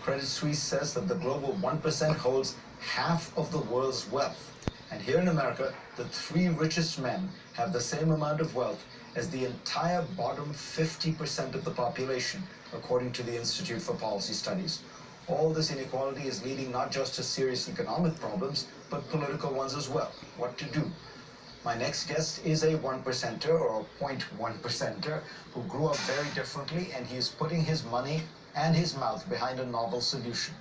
Credit Suisse says that the global 1% holds half of the world's wealth. And here in America, the 3 richest men have the same amount of wealth as the entire bottom 50% of the population, according to the Institute for Policy Studies. All this inequality is leading not just to serious economic problems, but political ones as well. What to do? My next guest is a 1%er or a 0.1%er who grew up very differently, and he is putting his money and his mouth behind a novel solution.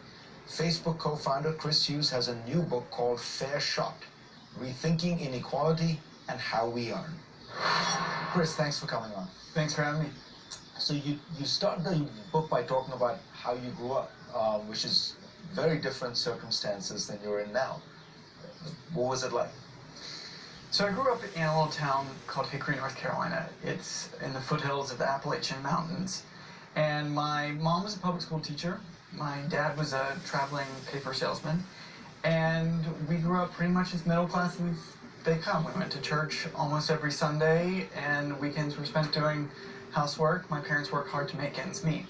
Facebook co-founder Chris Hughes has a new book called Fair Shot, Rethinking Inequality and How We Earn. Chris, thanks for coming on. Thanks for having me. So you start the book by talking about how you grew up, which is very different circumstances than you're in now. What was it like? So I grew up in a little town called Hickory, North Carolina. It's in the foothills of the Appalachian Mountains. And my mom was a public school teacher. My dad was a traveling paper salesman. And we grew up pretty much as middle class as they come. We went to church almost every Sunday, and weekends were spent doing housework. My parents worked hard to make ends meet.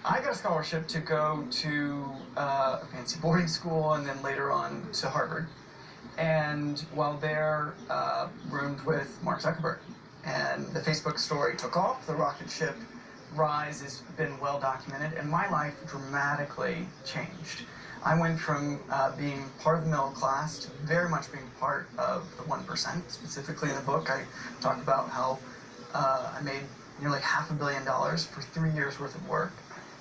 I got a scholarship to go to a fancy boarding school and then later on to Harvard. And while there, roomed with Mark Zuckerberg. And the Facebook story took off. The rocket ship rise has been well documented, and my life dramatically changed. I went from being part of the middle class to very much being part of the 1%. Specifically in the book, I talked about how I made nearly $500 million for 3 years worth of work.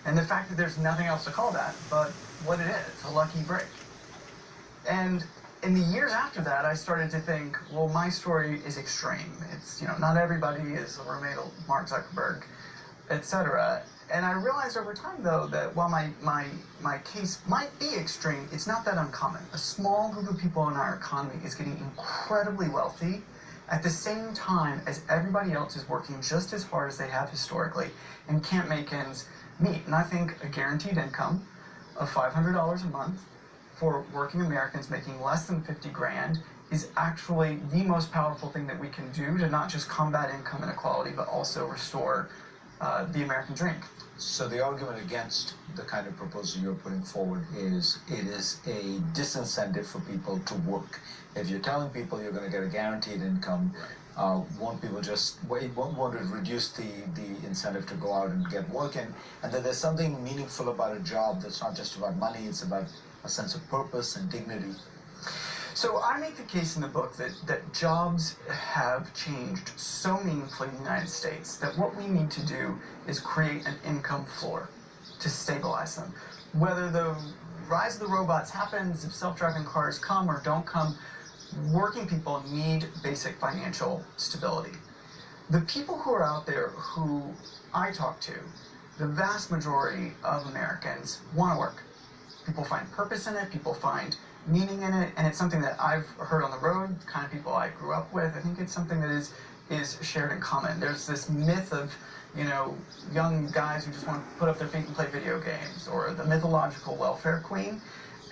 And the fact that there's nothing else to call that but what it is, a lucky break. And in the years after that, I started to think, well, my story is extreme. It's, not everybody is a roommate of Mark Zuckerberg, etc. And I realized over time, though, that while my case might be extreme, it's not that uncommon. A small group of people in our economy is getting incredibly wealthy at the same time as everybody else is working just as hard as they have historically and can't make ends meet. And I think a guaranteed income of $500 a month for working Americans making less than 50 grand is actually the most powerful thing that we can do to not just combat income inequality, but also restore the American dream. So the argument against the kind of proposal you're putting forward is it is a disincentive for people to work. If you're telling people you're going to get a guaranteed income, won't people want to reduce the incentive to go out and get work, and that there's something meaningful about a job that's not just about money, it's about a sense of purpose and dignity. So I make the case in the book that jobs have changed so meaningfully in the United States that what we need to do is create an income floor to stabilize them. Whether the rise of the robots happens, if self-driving cars come or don't come, working people need basic financial stability. The people who are out there who I talk to, the vast majority of Americans want to work. People find purpose in it, people find meaning in it, and it's something that I've heard on the road, the kind of people I grew up with. I think it's something that is shared in common. There's this myth of, young guys who just want to put up their feet and play video games, or the mythological welfare queen.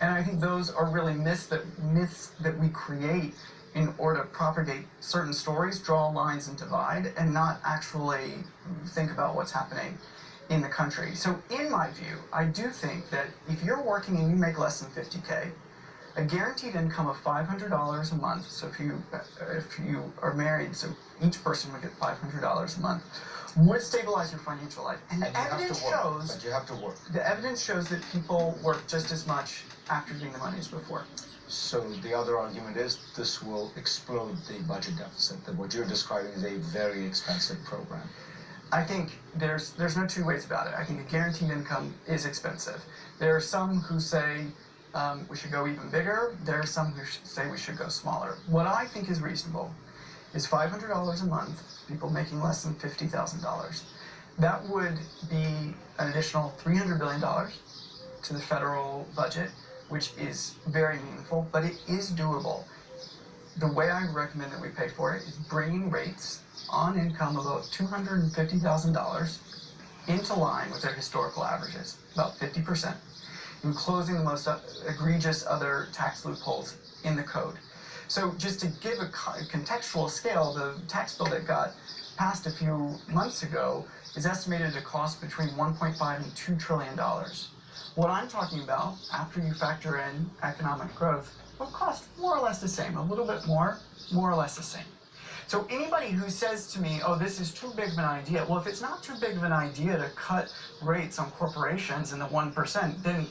And I think those are really myths that we create in order to propagate certain stories, draw lines and divide, and not actually think about what's happening in the country. So in my view, I do think that if you're working and you make less than 50K, a guaranteed income of $500 a month, so if you are married, so each person would get $500 a month, would stabilize your financial life. And the evidence shows, but you have to work. The evidence shows that people work just as much after getting the money as before. So the other argument is this will explode the budget deficit, that what you're describing is a very expensive program. I think there's no two ways about it. I think a guaranteed income is expensive. There are some who say we should go even bigger. There are some who say we should go smaller. What I think is reasonable is $500 a month, people making less than $50,000. That would be an additional $300 billion to the federal budget, which is very meaningful, but it is doable. The way I recommend that we pay for it is bringing rates on income above $250,000 into line with their historical averages, about 50%, and closing the most egregious other tax loopholes in the code. So just to give a contextual scale, the tax bill that got passed a few months ago is estimated to cost between $1.5 and $2 trillion. What I'm talking about, after you factor in economic growth, will cost more or less the same, a little bit more or less the same. So anybody who says to me, oh, this is too big of an idea, well, if it's not too big of an idea to cut rates on corporations in the 1%, then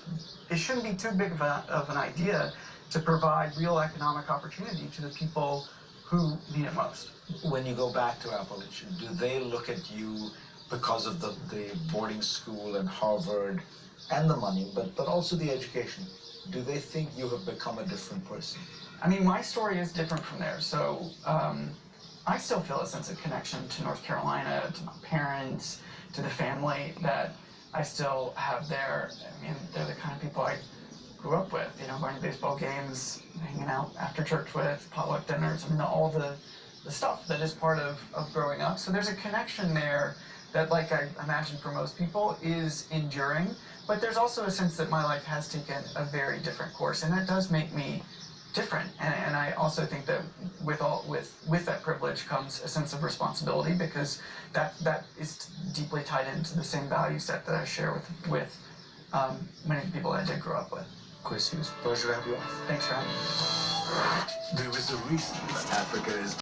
it shouldn't be too big of an idea to provide real economic opportunity to the people who need it most. When you go back to Appalachian, do they look at you because of the boarding school and Harvard and the money, but also the education? Do they think you have become a different person? I mean, my story is different from theirs. So I still feel a sense of connection to North Carolina, to my parents, to the family that I still have there. I mean, they're the kind of people I grew up with, you know, going to baseball games, hanging out after church with, potluck dinners, I mean, all the stuff that is part of growing up. So there's a connection there that, like I imagine for most people, is enduring. But there's also a sense that my life has taken a very different course, and that does make me different. And I also think that with that privilege comes a sense of responsibility, because that is deeply tied into the same value set that I share with many of the people I did grow up with. Chris, it was a pleasure to have you on. Thanks for having me. There is a reason that Africa is